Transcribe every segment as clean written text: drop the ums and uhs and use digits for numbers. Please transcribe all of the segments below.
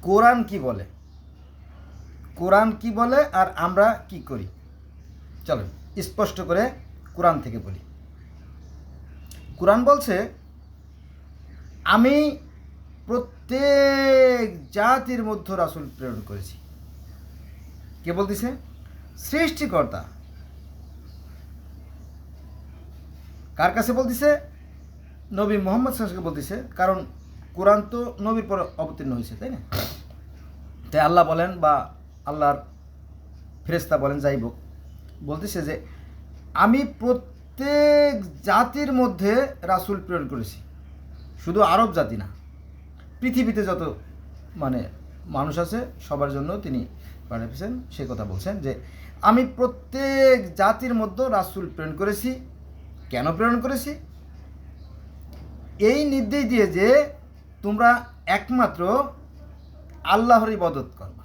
কোরআন কি বলে, কোরআন কি বলে আর আমরা কি করি। চলো স্পষ্ট করে কোরআন থেকে বলি। কোরআন বলছে, আমি প্রত্যেক জাতির মধ্যে রাসূল প্রেরণ করেছি। কে বলতেছে? সৃষ্টিকর্তা। কার কাছে বলতেছে? নবী মুহাম্মদ সাল্লাল্লাহু আলাইহি ওয়াসাল্লামকে বলতেছে, কারণ কোরআন তো নবীর পর অবতীর্ণ হয়েছে, তাই না? তাই আল্লাহ বলেন বা আল্লাহর ফেরেশতা বলেন, যাই হোক, বলতেছে যে আমি প্রত্যেক জাতির মধ্যে রাসূল প্রেরণ করেছি, শুধু আরব জাতি না, পৃথিবীতে যত মানুষ আছে সবার জন্য তিনি পাঠিয়েছেন। সে কথা বলছেন যে আমি প্রত্যেক জাতির মধ্যে রাসূল প্রেরণ করেছি। কেন প্রেরণ করেছি? এই নির্দেশ দিয়ে যে তোমরা একমাত্র আল্লাহর ইবাদত করবা,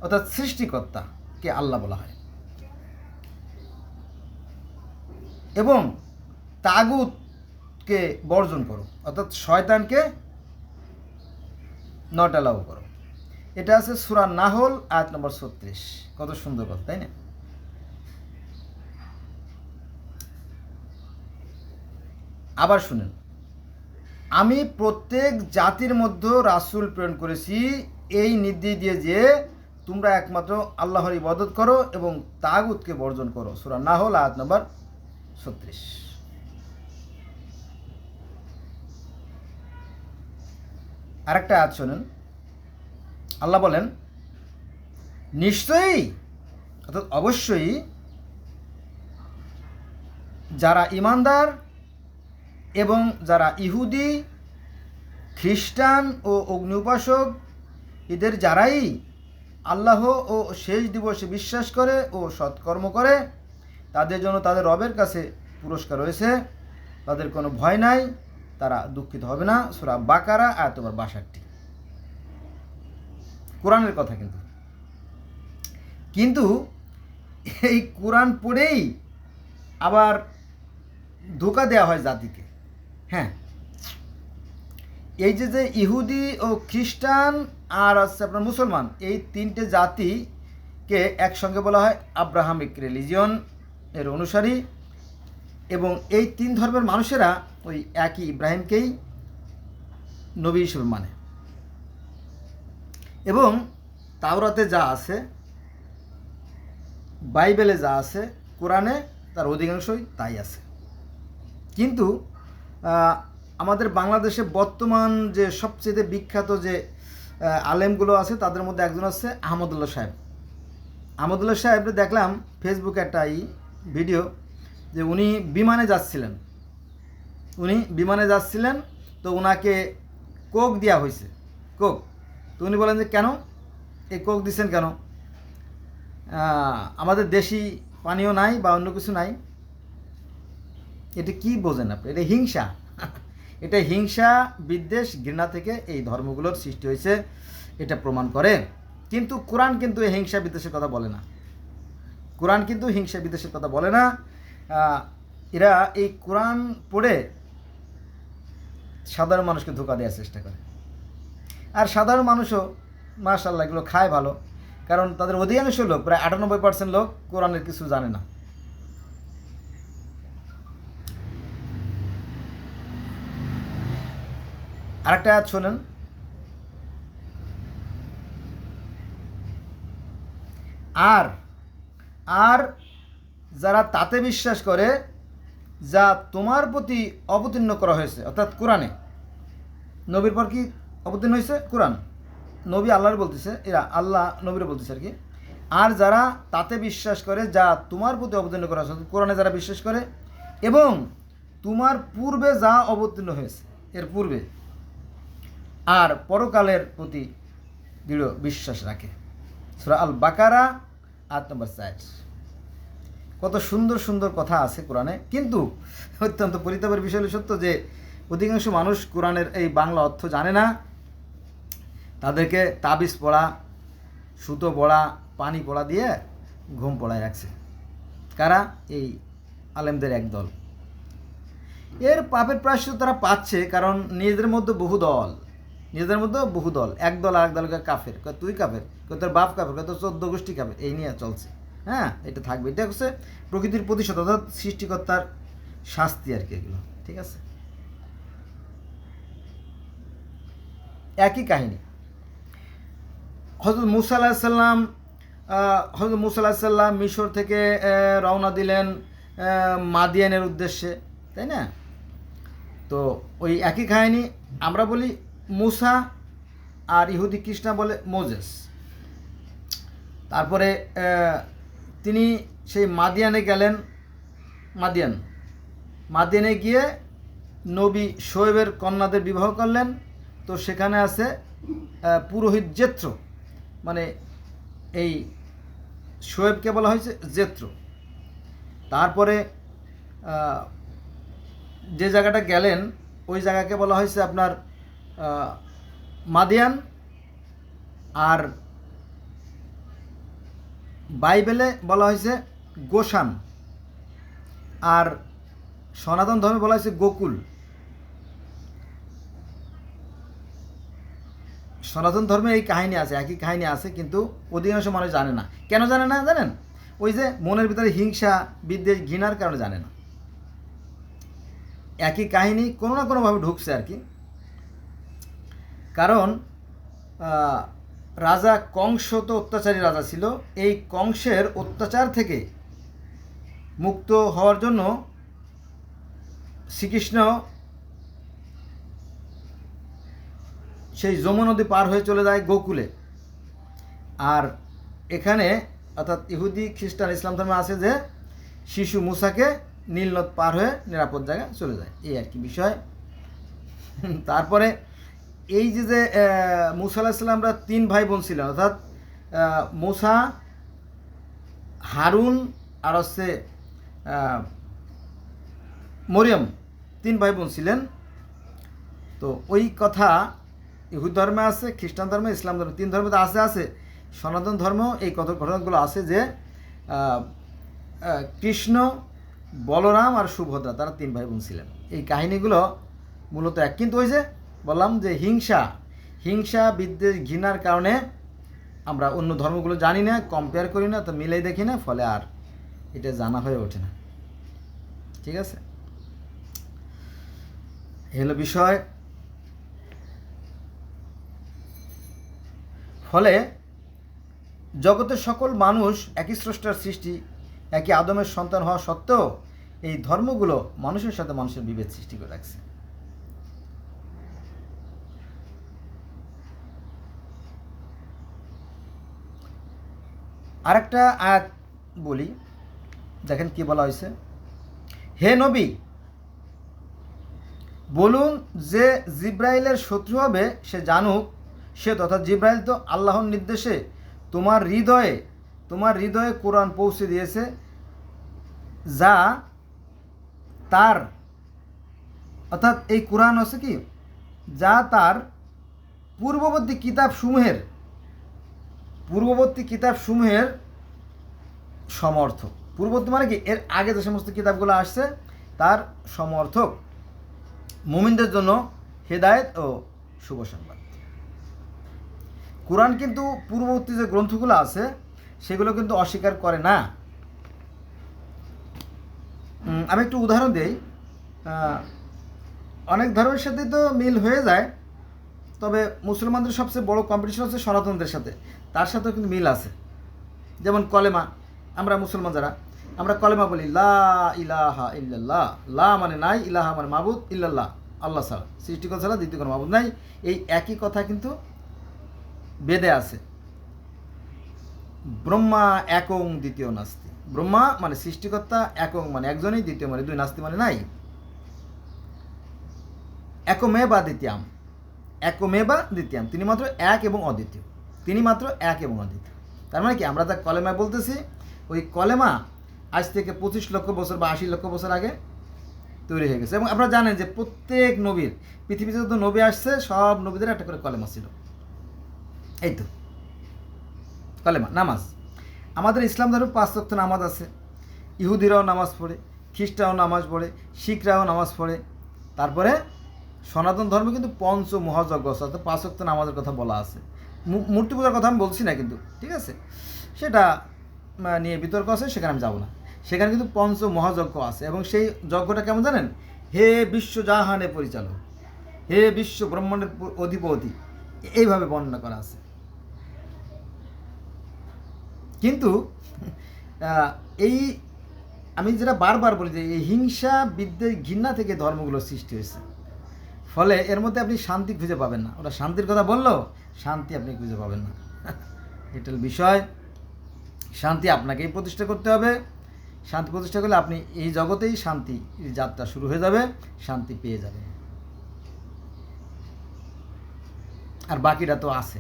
অর্থাৎ সৃষ্টিকর্তাকে আল্লাহ বলা হয়, এবং তাগুতকে বর্জন করো, অর্থাৎ শয়তানকে নট অ্যালাউ করো। এটা আছে সূরা নাহল আয়াত নম্বর 36। কত সুন্দর কথা, তাই না? আবার শুনেন, আমি প্রত্যেক জাতির মধ্যে রাসূল প্রেরণ করেছি এই নির্দেশ দিয়ে যে তোমরা একমাত্র আল্লাহর ইবাদত করো এবং তাগুতকে বর্জন করো। সূরা নাহল আয়াত নম্বর 36। আরেকটা আয়াত শোনেন, আল্লাহ বলেন, নিশ্চয়ই অর্থাৎ অবশ্যই যারা ঈমানদার এবং যারা ইহুদি, খ্রিস্টান ও অগ্নি উপাসক, এদের যারাই আল্লাহ ও শেষ দিবসে বিশ্বাস করে ও সৎকর্ম করে, তাদের জন্য তাদের রবের কাছে পুরস্কার রয়েছে, তাদের কোনো ভয় নাই, তারা দুঃখিত হবে না। সূরা বাকারা আয়াত নম্বর 62। কোরআনের কথা। কিন্তু এই কোরআন পড়েই আবার ধোঁকা দেওয়া হয় জাতিকে। হ্যাঁ, এই যে ইহুদি ও খ্রিস্টান আর হচ্ছে আপনার মুসলমান, এই তিনটে জাতিকে একসঙ্গে বলা হয় আব্রাহামিক রিলিজিয়ন এর অনুসারী, এবং এই তিন ধর্মের মানুষেরা ওই একই ইব্রাহিমকেই নবী হিসেবে মানে, এবং তাওরাতে যা আছে, বাইবেলে যা আছে, কোরআনে তার অধিকাংশই তাই আছে। কিন্তু আমাদের বাংলাদেশে বর্তমান যে সবচেয়ে বিখ্যাত যে আলেমগুলো আছে, তাদের মধ্যে একজন আছে আহমদুল্লাহ সাহেব। আহমদুল্লাহ সাহেবরে দেখলাম ফেসবুকে একটা ভিডিও, যে উনি বিমানে যাচ্ছিলেন, তো ওনাকে কোক দেওয়া হয়েছে, কোক। তো উনি বলেন যে কেন এই কোক দিচ্ছেন কেন, আমাদের দেশি পানীয় নাই বা অন্য কিছু নাই। এটা কি বোঝেন আপনি? এটা হিংসা। এটা হিংসা, বিদ্বেষ, ঘৃণা থেকে এই ধর্মগুলোর সৃষ্টি হয়েছে, এটা প্রমাণ করে। কিন্তু কোরআন কিন্তু এই হিংসা বিদ্বেষের কথা বলে না। কোরআন কিন্তু হিংসা বিদ্বেষের কথা বলে না। এরা এই কোরআন পড়ে সাধারণ মানুষকে ধোঁকা দেওয়ার চেষ্টা করে। আর সাধারণ মানুষও মাশাআল্লাহ এগুলো খায় ভালো, কারণ তাদের অধিকাংশ লোক, প্রায় 98% লোক কোরআনের কিছু জানে না। আরেকটা আয়াত শোনেন, আর আর যারা তাতে বিশ্বাস করে যা তোমার প্রতি অবতীর্ণ করা হয়েছে, অর্থাৎ কোরআনে। নবীর পর কি অবতীর্ণ হয়েছে? কোরআন। নবী আল্লাহর বলতেছে, এরা আল্লাহ নবীর বলতেছে আর কি। আর যারা তাতে বিশ্বাস করে যা তোমার প্রতি অবতীর্ণ করা হয়েছে, কোরআনে যারা বিশ্বাস করে, এবং তোমার পূর্বে যা অবতীর্ণ হয়েছে এর পূর্বে, আর পরকালের প্রতি দৃঢ় বিশ্বাস রাখে। সূরা আল বাকারা আয়াত নম্বর 4। কত সুন্দর সুন্দর কথা আছে কোরআনে। কিন্তু অত্যন্ত পরিতাপের বিষয় হলো সত্য যে অধিকাংশ মানুষ কোরআনের এই বাংলা অর্থ জানে না। তাদেরকে তাবিজ পড়া, সুতো পড়া, পানি পড়া দিয়ে ঘুম পড়ায় রাখছে। কারা? এই আলেমদের একদল। এর পাপের প্রায়শ্চিত্ত তারা পাচ্ছে, কারণ নিজেদের মধ্যে বহু দল, নিজেদের মধ্যে বহু দল, এক দল আর এক দলকে কাফের, তুই কাফের, তোর বাপ কাফের, তোর 14 গোষ্ঠী কাফের, এই নিয়ে চলছে। হ্যাঁ, এটা থাকবে। এটা হচ্ছে প্রকৃতির প্রতিশোধ, অর্থাৎ সৃষ্টিকর্তার শাস্তি আর কি এগুলো। ঠিক আছে, একই কাহিনী। হযরত মুসা আলাইহিস সালাম মিশর থেকে রওনা দিলেন মাদিয়ানের উদ্দেশ্যে, তাই না? তো ওই একই কাহিনী আমরা বলি মুসা, আর ইহুদি খ্রিস্টান বলে মোজেস। তারপরে তিনি সেই মাদিয়ানে গেলেন। মাদিয়ানে গিয়ে নবী শোয়েবের কন্যাদের বিবাহ করলেন। তো সেখানে আছে পুরোহিত জেত্রো, মানে এই শোয়েবকে বলা হয়েছে জেত্রো। তারপরে যে জায়গাটা গেলেন ওই জায়গাকে বলা হয়েছে আপনার মাদিয়ান, আর বাইবেলে বলা হয়েছে গোশান, আর সনাতন ধর্মে বলা হয়েছে গোকুল। সনাতন ধর্মে এই কাহিনী আছে, একই কাহিনী আছে, কিন্তু অধিকাংশ মানুষ জানে না। কেন জানে না জানেন? ওই যে মনের ভিতরে হিংসা, বিদ্বেষ, ঘৃণার কারণে জানে না। একই কাহিনী কোনো না কোনোভাবে ঢুকছে আর কি। কারণ রাজা কংস তো অত্যাচারী রাজা ছিল। এই কংসের অত্যাচার থেকে মুক্ত হওয়ার জন্য শ্রীকৃষ্ণ সেই যমুনা নদী পার হয়ে চলে যায় গোকুলে। আর এখানে অর্থাৎ ইহুদি খ্রিস্টান ইসলাম ধর্মে আছে যে শিশু মুসাকে নীল নদ পার হয়ে নিরাপদ জায়গায় চলে যায়, এই আর কি বিষয়। তারপরে এই যে মুসা আলাইহিস সালামরা 3 ভাই বোন ছিলেন, অর্থাৎ মুসা, হারুন আর হচ্ছে মরিয়ম, 3 ভাই বোন ছিলেন। তো ওই কথা ইহুদ ধর্মে আছে, খ্রিস্টান ধর্মে, ইসলাম ধর্মে, 3 ধর্মে তো আছে। সনাতন ধর্ম এই ঘটনাগুলো আছে যে কৃষ্ণ, বলরাম আর সুভদ্রা, তারা 3 ভাই বোন ছিলেন। এই কাহিনীগুলো মূলত এক, কিন্তু ওই যে বললাম যে হিংসা, বিদ্বেষ, ঘৃণার কারণে আমরা অন্য ধর্মগুলো জানি না, কম্পেয়ার করি না, তো মিলাই দেখি না, ফলে আর এটা জানা হয়ে ওঠে না। ঠিক আছে, এই হলো বিষয়। ফলে জগতের সকল মানুষ একই স্রষ্টার সৃষ্টি, একই আদমের সন্তান হওয়া সত্ত্বেও এই ধর্মগুলো মানুষের সাথে মানুষের বিভেদ সৃষ্টি করে রাখছে। আরেকটা আয়াত বলি, দেখেন কি বলা হয়েছে। হে নবী, বলুন যে জিব্রাইলের শত্রু হবে সে জানুক, সে তথা জিব্রাইল তো আল্লাহর নির্দেশে তোমার হৃদয়ে কোরআন পৌঁছে দিয়েছে, যা তার, অর্থাৎ এই কোরআন হচ্ছে কি, যা তার পূর্ববর্তী কিতাবসমূহের সমর্থক। পূর্ববর্তী মানে কি, এর আগে যে সমস্ত কিতাবগুলো আসছে তার সমর্থক, মুমিনদের জন্য হেদায়েত ও শুভ সংবাদ। কোরআন কিন্তু পূর্ববর্তী যে গ্রন্থগুলো আছে সেগুলো কিন্তু অস্বীকার করে না। আমি একটু উদাহরণ দিই। অনেক ধর্মের সাথে তো মিল হয়ে যায়, তবে মুসলমানদের সবচেয়ে বড় কম্পিটিশন হচ্ছে সনাতনদের সাথে, তার সাথেও কিন্তু মিল আছে। যেমন কলেমা, আমরা মুসলমান যারা আমরা কলেমা বলি, লা ইলাহা ইল্লাল্লাহ, লা মানে নাই, ইলাহা মানে মাবুদ, ইল্লাল্লাহ আল্লাহ ছাড়া, সৃষ্টিকর্তা ছাড়া দ্বিতীয় কোনো মাবুদ নাই। এই একই কথা কিন্তু বেদে আছে। ব্রহ্মা একং দ্বিতীয় নাস্তি, ব্রহ্মা মানে সৃষ্টিকর্তা, একং মানে একজনই, দ্বিতীয় মানে 2, নাস্তি মানে নাই। একমেবা দ্বিতীয়াম, তিনি মাত্র এক এবং অদ্বিতীয়, তার মানে কি, আমরা যা কলেমা বলতেছি ওই কলেমা আজ থেকে 25 লক্ষ বছর বা 80 লক্ষ বছর আগে তৈরি হয়ে গেছে। এবং আপনারা জানেন যে প্রত্যেক নবীর, পৃথিবীতে যত নবী আসছে সব নবীদের একটা করে কলেমা ছিল। এই তো কলেমা, নামাজ। আমাদের ইসলাম ধর্মে 5 ওয়াক্ত নামাজ আছে। ইহুদিরাও নামাজ পড়ে, খ্রিস্টানও নামাজ পড়ে, শিখরাও নামাজ পড়ে। তারপরে সনাতন ধর্মে কিন্তু পঞ্চ মহাযজ্ঞ আছে, অর্থাৎ 5 ওয়াক্ত নামাজের কথা বলা আছে। মূর্তি পূজার কথা আমি বলছি না কিন্তু, ঠিক আছে, সেটা নিয়ে বিতর্ক আছে, সেখানে আমি যাব না। সেখানে কিন্তু পঞ্চ মহাযজ্ঞ আছে, এবং সেই যজ্ঞটা কেমন জানেন? হে বিশ্বজাহানে পরিচালক, হে বিশ্ব ব্রহ্মাণ্ডের অধিপতি, এইভাবে বর্ণনা করা আছে। কিন্তু এই আমি যেটা বারবার বলি যে এই হিংসা বিদ্বেষ ঘৃণা থেকে ধর্মগুলো সৃষ্টি হয়েছে, ফলে এর মধ্যে আপনি শান্তি খুঁজে পাবেন না। ওরা শান্তির কথা বললো, শান্তি আপনি খুঁজে পাবেন না। এটার বিষয়, শান্তি আপনাকেই প্রতিষ্ঠা করতে হবে। শান্তি প্রতিষ্ঠা করলে আপনি এই জগতেই শান্তি যাত্রা শুরু হয়ে যাবে, শান্তি পেয়ে যাবেন। আর বাকিটা তো আছে।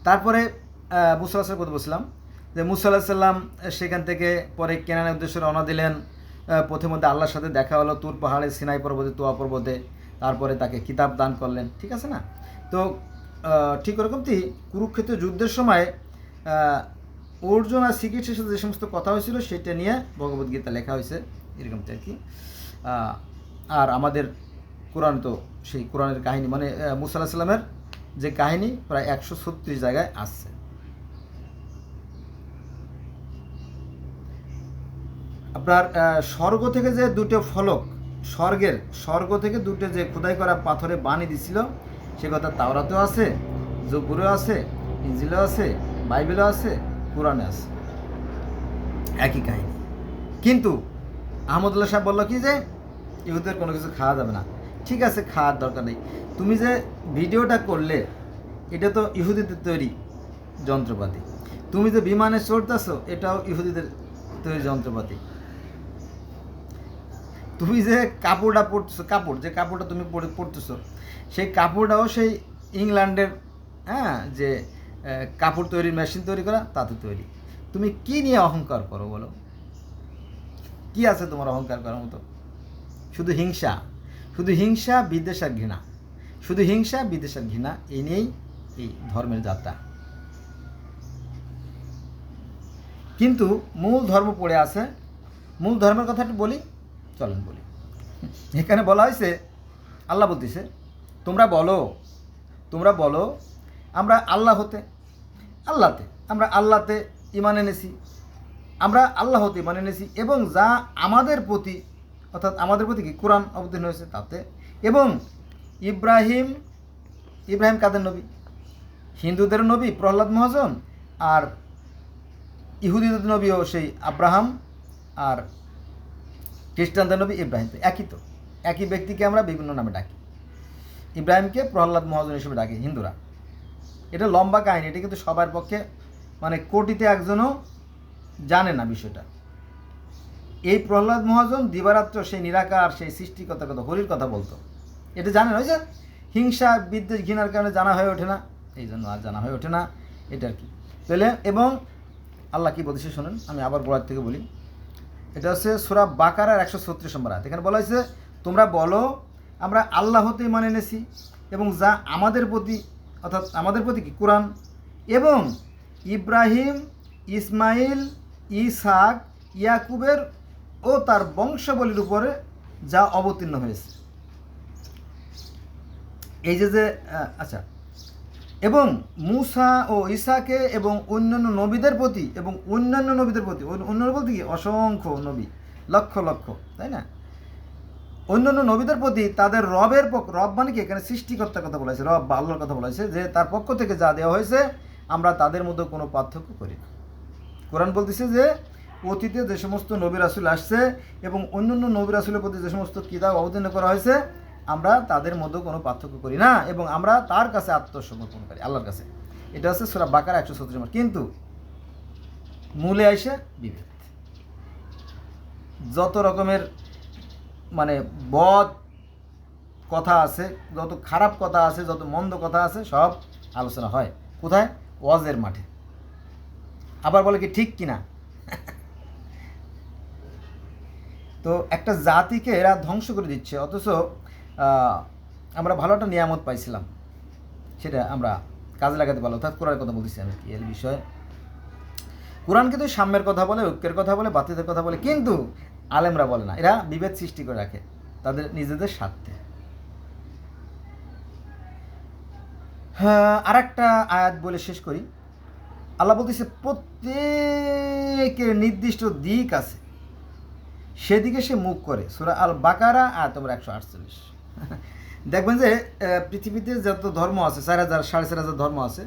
তারপরে মুসা আলাহিসাল্লামের কথা বলছিলাম যে মুসা আলাহিসাল্লাম সেখান থেকে পরে কেনানের উদ্দেশ্যে রওনা দিলেন। পথের মধ্যে আল্লাহর সাথে দেখা হলো তুর পাহাড়ে, সিনাই পর্বতে, তোয়া পর্বতে। তারপরে তাকে কিতাব দান করলেন, ঠিক আছে না? তো ঠিক ওরকমটি কুরুক্ষেত্র যুদ্ধের সময় অর্জুন আর শ্রীকৃষ্ণের সাথে যে সমস্ত কথা হয়েছিল সেটা নিয়ে ভগবদ্গীতা লেখা হয়েছে, এরকমটা আর কি। আর আমাদের কোরআন তো সেই কোরআনের কাহিনী, মানে মুসা আলাইহিস সালামের যে কাহিনী প্রায় 136 জায়গায় আসছে। আপনার স্বর্গ থেকে যে দুটো ফলক, স্বর্গ থেকে দুটো যে খোদাই করা পাথরে বানিয়ে দিছিল, সে কথা তাওরাতেও আছে, জবুরেও আছে, ইনজিলেও আছে, বাইবেলেও আছে, কোরআনে আছে, একই কাহিনী। কিন্তু আহমদুল্লাহ সাহেব বললো কি যে ইহুদের কোনো কিছু খাওয়া যাবে না। ঠিক আছে, খাওয়ার দরকার নেই। তুমি যে ভিডিওটা করলে এটা তো ইহুদিদের তৈরি যন্ত্রপাতি। তুমি যে বিমানে চড়তেছো এটাও ইহুদিদের তৈরি যন্ত্রপাতি। তুমি যে কাপড়টা পরতেছো, যে কাপড়টা তুমি পরতেছো, সেই কাপড়টাও সেই ইংল্যান্ডের যে কাপড় তৈরির মেশিন তৈরি করা তাতে তৈরি। তুমি কি নিয়ে অহংকার করো বলো? কি আছে তোমার অহংকার করার মতো? শুধু হিংসা, বিদ্বেষ আর ঘৃণা, শুধু হিংসা, বিদ্বেষ আর ঘৃণা, এই নিয়েই এই ধর্মের যাত্রা। কিন্তু মূল ধর্ম পড়ে আছে। মূল ধর্মের কথা একটু বলি, চলেন বলি। এখানে বলা হয়েছে, আল্লাহ বলতেছে তোমরা বলো আমরা আল্লাহতে ঈমান এনেছি, আমরা আল্লাহতে ঈমান এনেছি, এবং যা আমাদের প্রতি, অর্থাৎ আমাদের প্রতি কি কোরআন অবতীর্ণ হয়েছে তাতে, এবং ইব্রাহিম কাদের নবী? হিন্দুদের নবী প্রহ্লাদ মহাজন, আর ইহুদিদের নবীও সেই আব্রাহাম, আর খ্রিস্টানদের নবী ইব্রাহিম। তো একই ব্যক্তিকে আমরা বিভিন্ন নামে ডাকি। ইব্রাহিমকে প্রহ্লাদ মহাজন হিসেবে ডাকি হিন্দুরা। এটা লম্বা কাহিনী, এটা কিন্তু সবার পক্ষে, মানে কোটিতে একজনও জানে না বিষয়টা। এই প্রহ্লাদ মহাজন দিবারাত্র সেই নিরাকার, সেই সৃষ্টিকর্তার কথা, হরির কথা বলতো। এটা জানেন, ওই যে হিংসা, বিদ্বেষ, ঘৃণার কারণে জানা হয়ে ওঠে না, এই জন্য আর জানা হয়ে ওঠে না, এটা আর কি। তাহলে এবং আল্লাহ কি বলছে শোনেন, আমি আবার গোড়ার থেকে বলি। এটা হচ্ছে সূরা বাকারার 136 নম্বর আয়াত। এখানে বলা হয়েছে তোমরা বলো আমরা আল্লাহতে ঈমান এনেছি, এবং যা আমাদের প্রতি, অর্থাৎ আমাদের প্রতি কি কোরআন, এবং ইব্রাহিম, ইসমাইল, ইসহাক, ইয়াকুবের ও তার বংশাবলীর উপরে যা অবতীর্ণ হয়েছে। এই যে আচ্ছা, এবং মূসা ও ঈসাকে এবং অন্যান্য নবীদের প্রতি, অন্যান্য বলতে কি অসংখ্য নবী, লক্ষ লক্ষ, তাই না? অন্যান্য নবীদের প্রতি তাদের রব মানে কি, এখানে সৃষ্টিকর্তার কথা বলা হয়েছে, রব বা আল্লাহর কথা বলা হয়েছে, যে তার পক্ষ থেকে যা দেওয়া হয়েছে আমরা তাদের মধ্যে কোনো পার্থক্য করি না। কোরআন বলতেছে যে অতীতে যে সমস্ত নবী রাসূল আসছে এবং অন্যান্য নবী রাসূলের প্রতি যে সমস্ত কিতাব অবতীর্ণ করা হয়েছে আমরা তাদের মধ্যে কোনো পার্থক্য করি না, এবং আমরা তার কাছে আত্মসমর্পণ করি, আল্লাহর কাছে। এটা হচ্ছে সূরা বাকারা 136 নম্বর। কিন্তু মূলে আইসে বিভেদ, যত রকমের মানে বদ কথা আছে, যত খারাপ কথা আছে, যত মন্দ কথা আছে, সব আলোচনা হয় কোথায়? ওয়াজের মাঠে। আবার বলে কি ঠিক কিনা? তো একটা জাতিকে এরা ধ্বংস করে দিচ্ছে, অথচ আমরা ভালো একটা নিয়ামত পাইছিলাম, সেটা আমরা কাজে লাগাতে পারলাম। অর্থাৎ কোরআনের কথা বলতেছি আমি, কি এর বিষয়ে কোরআন কিন্তু সাম্যের কথা বলে, ঐক্যের কথা বলে, বাতিলের কথা বলে, কিন্তু আলেমরা বলে না। এরা বিভেদ সৃষ্টি করে রাখে তাদের নিজেদের স্বার্থে। হ্যাঁ, আর একটা আয়াত বলে শেষ করি। আল্লাহ বলতেছে প্রত্যেকের নির্দিষ্ট দিক আছে, সেদিকে সে মুখ করে। সূরা আল বাকারা আয়াত নম্বর 148। দেখবেন যে পৃথিবীতে যত ধর্ম আছে, 4,000 4,500 ধর্ম আছে,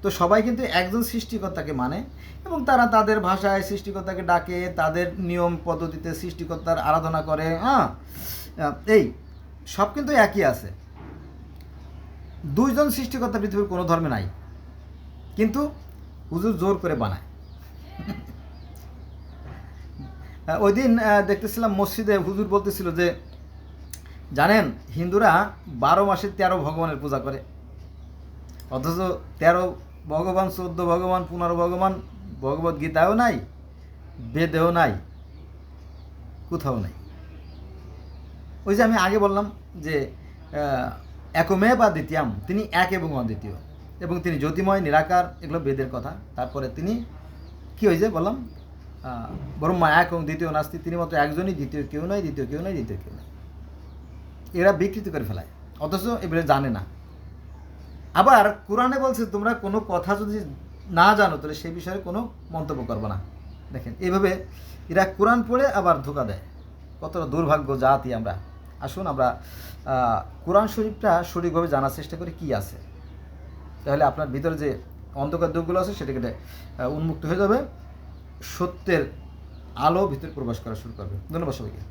তো সবাই কিন্তু একজন সৃষ্টিকর্তাকে মানে এবং তারা তাদের ভাষায় সৃষ্টিকর্তাকে ডাকে, তাদের নিয়ম পদ্ধতিতে সৃষ্টিকর্তার আরাধনা করে। হ্যাঁ, এই সব কিন্তু একই আছে। 2জন সৃষ্টিকর্তা পৃথিবীর কোনো ধর্মে নাই, কিন্তু হুজুর জোর করে বানায়। ওই দিন দেখতেছিলাম মসজিদে হুজুর বলতেছিল যে জানেন হিন্দুরা 12 মাসে 13 ভগবানের পূজা করে, অথচ 13 ভগবান, 14 ভগবান, 15 ভগবান ভগবদ গীতাও নাই, বেদেও নাই, কোথাও নাই। ওই যে আমি আগে বললাম যে একমে বা দ্বিতীয়াম, তিনি এক এবং অদ্বিতীয়, এবং তিনি জ্যোতিময়, নিরাকার, এগুলো বেদের কথা। তারপরে তিনি কি হয়েছে বললাম, ব্রহ্মা এক এবং দ্বিতীয় নাস্তি, তিনি মাত্র একজনই, দ্বিতীয় কেউ নয়, দ্বিতীয় কেউ নয়, দ্বিতীয় কেউ নয়। এরা বিকৃতি করে ফেলায়, অথচ এবারে জানে না। আবার কোরআনে বলছে তোমরা কোনো কথা যদি না জানো তাহলে সেই বিষয়ে কোনো মন্তব্য করবে না। দেখেন এইভাবে এরা কোরআন পড়ে আবার ধোঁকা দেয়। কতটা দুর্ভাগ্য জাতি আমরা। আসুন আমরা কোরআন শরীফটা সঠিকভাবে জানার চেষ্টা করি কী আছে, তাহলে আপনার ভিতরে যে অন্ধকার দিকগুলো আছে সেটা কেটে উন্মুক্ত হয়ে যাবে, সত্যের আলো ভিতরে প্রবেশ করা শুরু করবে। ধন্যবাদ সবাইকে।